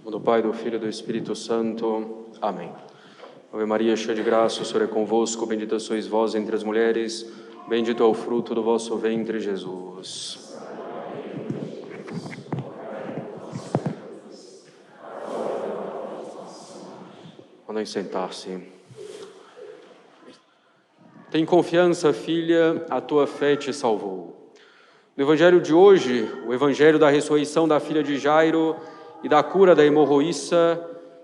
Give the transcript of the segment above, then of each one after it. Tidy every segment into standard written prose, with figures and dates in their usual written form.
Do Pai, do Filho e do Espírito Santo. Amém. Ave Maria, cheia de graça, o Senhor é convosco, bendita sois vós entre as mulheres, bendito é o fruto do vosso ventre, Jesus. Podem sentar-se. Tem confiança, filha, a tua fé te salvou. No Evangelho de hoje, o Evangelho da ressurreição da filha de Jairo e da cura da hemorroíça,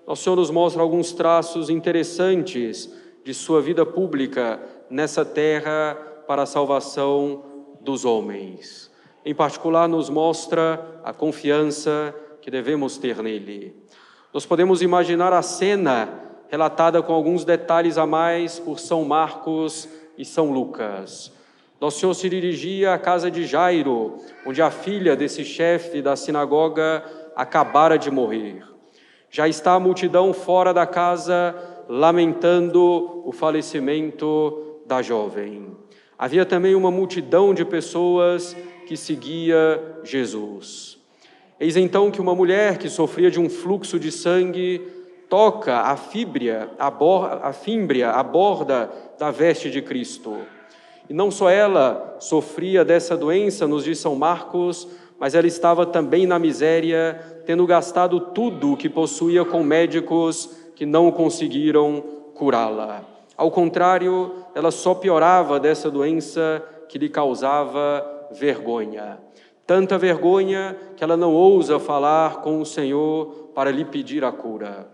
nosso Senhor nos mostra alguns traços interessantes de sua vida pública nessa terra para a salvação dos homens. Em particular, nos mostra a confiança que devemos ter nele. Nós podemos imaginar a cena relatada com alguns detalhes a mais por São Marcos e São Lucas. Nosso Senhor se dirigia à casa de Jairo, onde a filha desse chefe da sinagoga acabara de morrer. Já está a multidão fora da casa, lamentando o falecimento da jovem. Havia também uma multidão de pessoas que seguia Jesus. Eis então que uma mulher que sofria de um fluxo de sangue toca a fímbria, a borda da veste de Cristo. E não só ela sofria dessa doença, nos diz São Marcos, mas ela estava também na miséria, tendo gastado tudo o que possuía com médicos que não conseguiram curá-la. Ao contrário, ela só piorava dessa doença que lhe causava vergonha. Tanta vergonha que ela não ousa falar com o Senhor para lhe pedir a cura.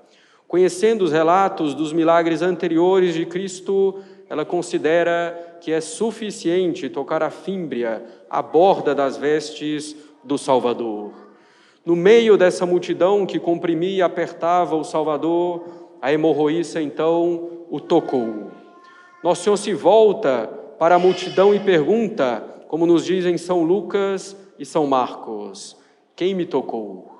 Conhecendo os relatos dos milagres anteriores de Cristo, ela considera que é suficiente tocar a fímbria, a borda das vestes do Salvador. No meio dessa multidão que comprimia e apertava o Salvador, a hemorroíça então o tocou. Nosso Senhor se volta para a multidão e pergunta, como nos dizem São Lucas e São Marcos: quem me tocou?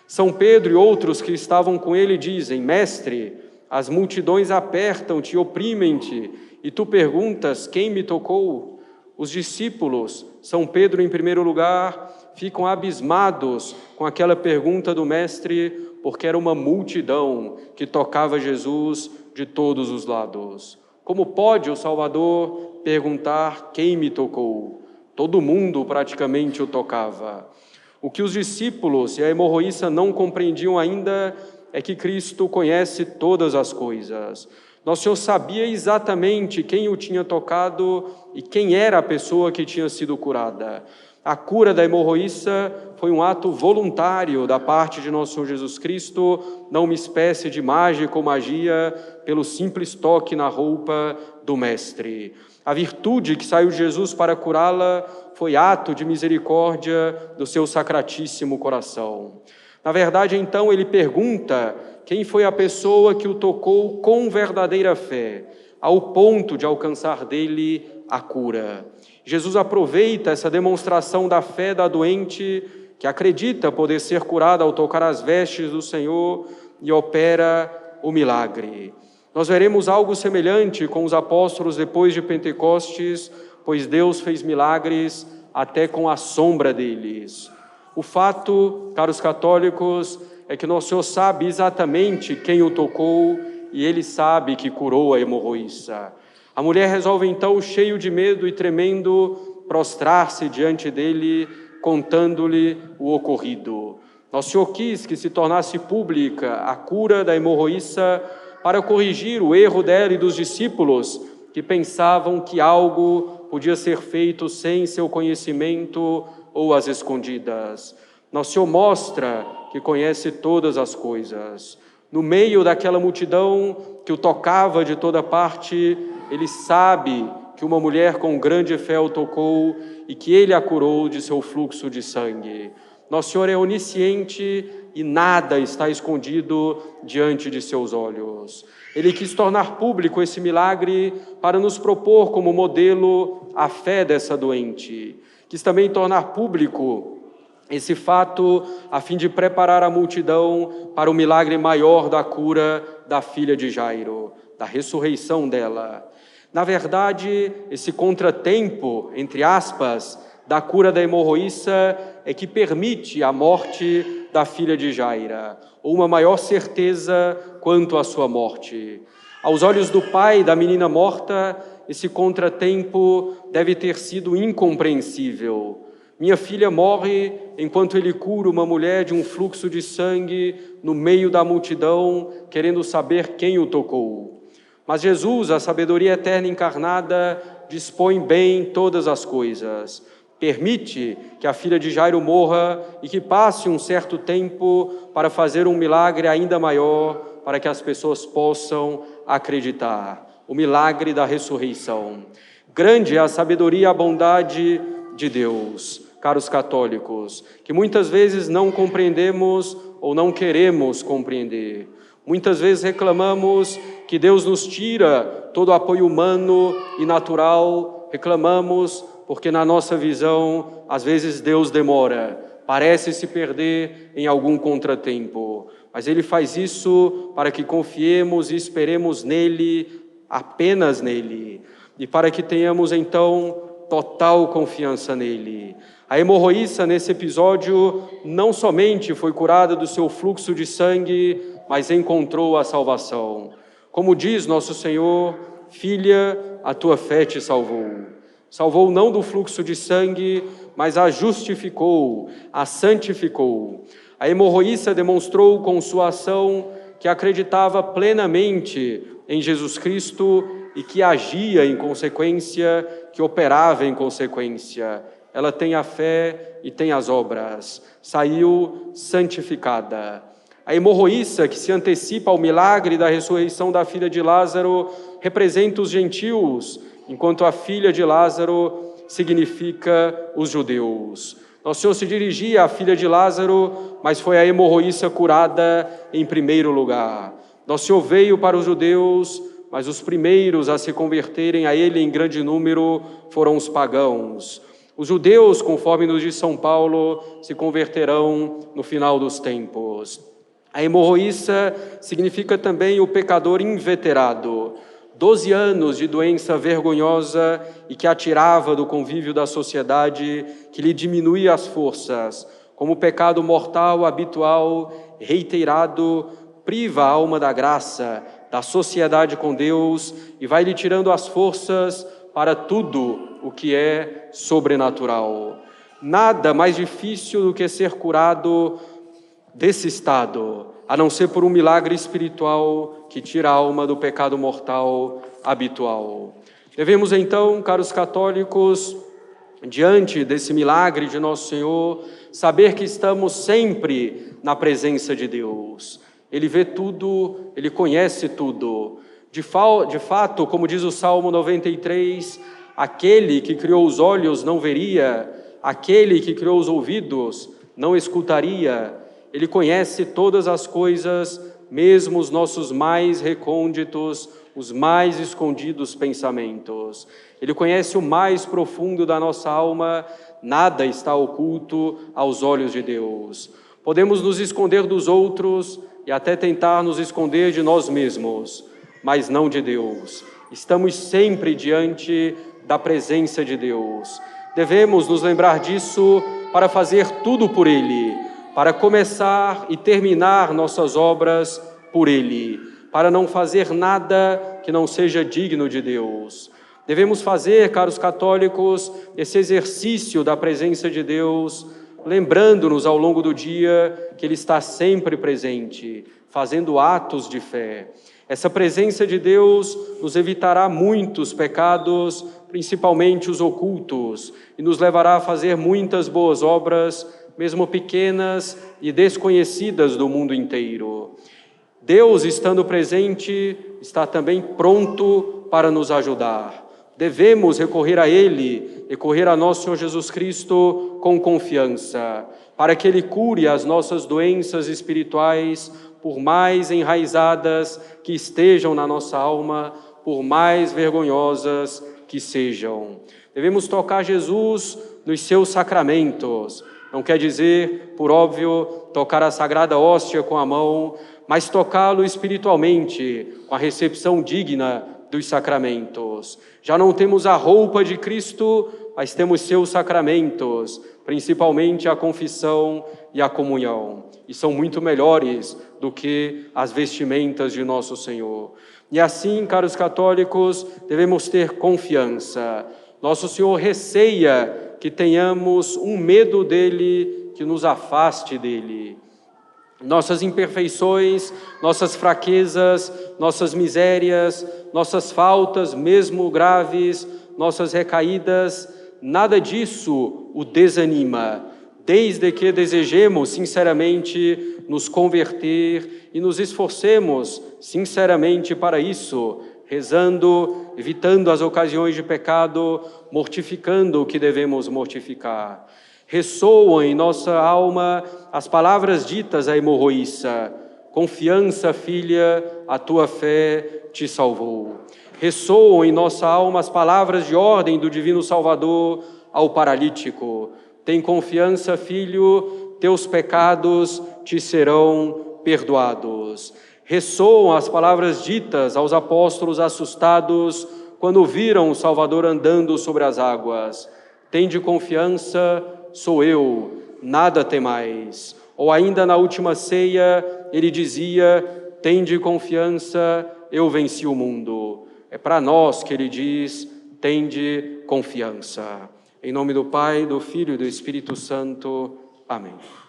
São Pedro e outros que estavam com ele dizem: Mestre, as multidões apertam-te e oprimem-te, e tu perguntas: quem me tocou? Os discípulos, São Pedro em primeiro lugar, ficam abismados com aquela pergunta do Mestre, porque era uma multidão que tocava Jesus de todos os lados. Como pode o Salvador perguntar: quem me tocou? Todo mundo praticamente o tocava. O que os discípulos e a hemorroíça não compreendiam ainda é que Cristo conhece todas as coisas. Nosso Senhor sabia exatamente quem o tinha tocado e quem era a pessoa que tinha sido curada. A cura da hemorroíça foi um ato voluntário da parte de nosso Senhor Jesus Cristo, não uma espécie de mágica ou magia pelo simples toque na roupa do Mestre. A virtude que saiu de Jesus para curá-la foi ato de misericórdia do seu sacratíssimo coração. Na verdade, então, ele pergunta quem foi a pessoa que o tocou com verdadeira fé, ao ponto de alcançar dele a cura. Jesus aproveita essa demonstração da fé da doente, que acredita poder ser curada ao tocar as vestes do Senhor, e opera o milagre. Nós veremos algo semelhante com os apóstolos depois de Pentecostes, pois Deus fez milagres até com a sombra deles. O fato, caros católicos, é que nosso Senhor sabe exatamente quem o tocou e ele sabe que curou a hemorroíça. A mulher resolve então, cheio de medo e tremendo, prostrar-se diante dele, contando-lhe o ocorrido. Nosso Senhor quis que se tornasse pública a cura da hemorroíça para corrigir o erro dela e dos discípulos, que pensavam que algo podia ser feito sem seu conhecimento ou às escondidas. Nosso Senhor mostra que conhece todas as coisas. No meio daquela multidão que o tocava de toda parte, ele sabe que uma mulher com grande fé o tocou e que ele a curou de seu fluxo de sangue. Nosso Senhor é onisciente e nada está escondido diante de seus olhos. Ele quis tornar público esse milagre para nos propor como modelo a fé dessa doente. Quis também tornar público esse fato a fim de preparar a multidão para o milagre maior da cura da filha de Jairo, da ressurreição dela. Na verdade, esse contratempo, entre aspas, da cura da hemorroíça é que permite a morte da filha de Jairo, ou uma maior certeza quanto à sua morte. Aos olhos do pai da menina morta, esse contratempo deve ter sido incompreensível. Minha filha morre enquanto ele cura uma mulher de um fluxo de sangue no meio da multidão, querendo saber quem o tocou. Mas Jesus, a sabedoria eterna encarnada, dispõe bem todas as coisas. Permite que a filha de Jairo morra e que passe um certo tempo para fazer um milagre ainda maior, para que as pessoas possam acreditar. O milagre da ressurreição. Grande é a sabedoria e a bondade de Deus, caros católicos, que muitas vezes não compreendemos ou não queremos compreender. Muitas vezes reclamamos que Deus nos tira todo o apoio humano e natural, reclamamos porque na nossa visão, às vezes Deus demora, parece se perder em algum contratempo, mas Ele faz isso para que confiemos e esperemos nele, apenas nele, e para que tenhamos então total confiança nele. A hemorroíça nesse episódio não somente foi curada do seu fluxo de sangue, mas encontrou a salvação. Como diz nosso Senhor, filha, a tua fé te salvou. Salvou não do fluxo de sangue, mas a justificou, a santificou. A hemorroíça demonstrou com sua ação que acreditava plenamente em Jesus Cristo e que agia em consequência, que operava em consequência. Ela tem a fé e tem as obras. Saiu santificada. A hemorroíça, que se antecipa ao milagre da ressurreição da filha de Lázaro, representa os gentios, enquanto a filha de Lázaro significa os judeus. Nosso Senhor se dirigia à filha de Lázaro, mas foi a hemorroíça curada em primeiro lugar. Nosso Senhor veio para os judeus, mas os primeiros a se converterem a Ele em grande número foram os pagãos. Os judeus, conforme nos diz São Paulo, se converterão no final dos tempos. A hemorroíça significa também o pecador inveterado. 12 anos de doença vergonhosa e que a tirava do convívio da sociedade, que lhe diminuía as forças, como o pecado mortal habitual, reiterado, priva a alma da graça, da sociedade com Deus e vai lhe tirando as forças para tudo o que é sobrenatural. Nada mais difícil do que ser curado desse estado, a não ser por um milagre espiritual que tira a alma do pecado mortal habitual. Devemos então, caros católicos, diante desse milagre de Nosso Senhor, saber que estamos sempre na presença de Deus. Ele vê tudo, Ele conhece tudo. De fato, como diz o Salmo 93, aquele que criou os olhos não veria, aquele que criou os ouvidos não escutaria. Ele conhece todas as coisas, mesmo os nossos mais recônditos, os mais escondidos pensamentos. Ele conhece o mais profundo da nossa alma, nada está oculto aos olhos de Deus. Podemos nos esconder dos outros e até tentar nos esconder de nós mesmos, mas não de Deus. Estamos sempre diante da presença de Deus. Devemos nos lembrar disso para fazer tudo por Ele, para começar e terminar nossas obras por Ele, para não fazer nada que não seja digno de Deus. Devemos fazer, caros católicos, esse exercício da presença de Deus, lembrando-nos ao longo do dia que Ele está sempre presente, fazendo atos de fé. Essa presença de Deus nos evitará muitos pecados, principalmente os ocultos, e nos levará a fazer muitas boas obras, mesmo pequenas e desconhecidas do mundo inteiro. Deus, estando presente, está também pronto para nos ajudar. Devemos recorrer a Ele, recorrer a nosso Senhor Jesus Cristo com confiança, para que Ele cure as nossas doenças espirituais, por mais enraizadas que estejam na nossa alma, por mais vergonhosas que sejam. Devemos tocar Jesus nos seus sacramentos. Não quer dizer, por óbvio, tocar a Sagrada Hóstia com a mão, mas tocá-lo espiritualmente, com a recepção digna dos sacramentos. Já não temos a roupa de Cristo, mas temos seus sacramentos, principalmente a confissão e a comunhão, e são muito melhores do que as vestimentas de nosso Senhor. E assim, caros católicos, devemos ter confiança. Nosso Senhor receia que tenhamos um medo dele que nos afaste dele. Nossas imperfeições, nossas fraquezas, nossas misérias, nossas faltas, mesmo graves, nossas recaídas, nada disso o desanima, desde que desejemos sinceramente nos converter e nos esforcemos sinceramente para isso, rezando, evitando as ocasiões de pecado, mortificando o que devemos mortificar. Ressoam em nossa alma as palavras ditas à hemorroíça: confiança, filha, a tua fé te salvou. Ressoam em nossa alma as palavras de ordem do Divino Salvador ao paralítico: tem confiança, filho, teus pecados te serão perdoados. Ressoam as palavras ditas aos apóstolos assustados quando viram o Salvador andando sobre as águas: tende confiança, sou eu, nada temais. Ou ainda na última ceia, ele dizia: tende confiança, eu venci o mundo. É para nós que ele diz: tende confiança. Em nome do Pai, do Filho e do Espírito Santo. Amém.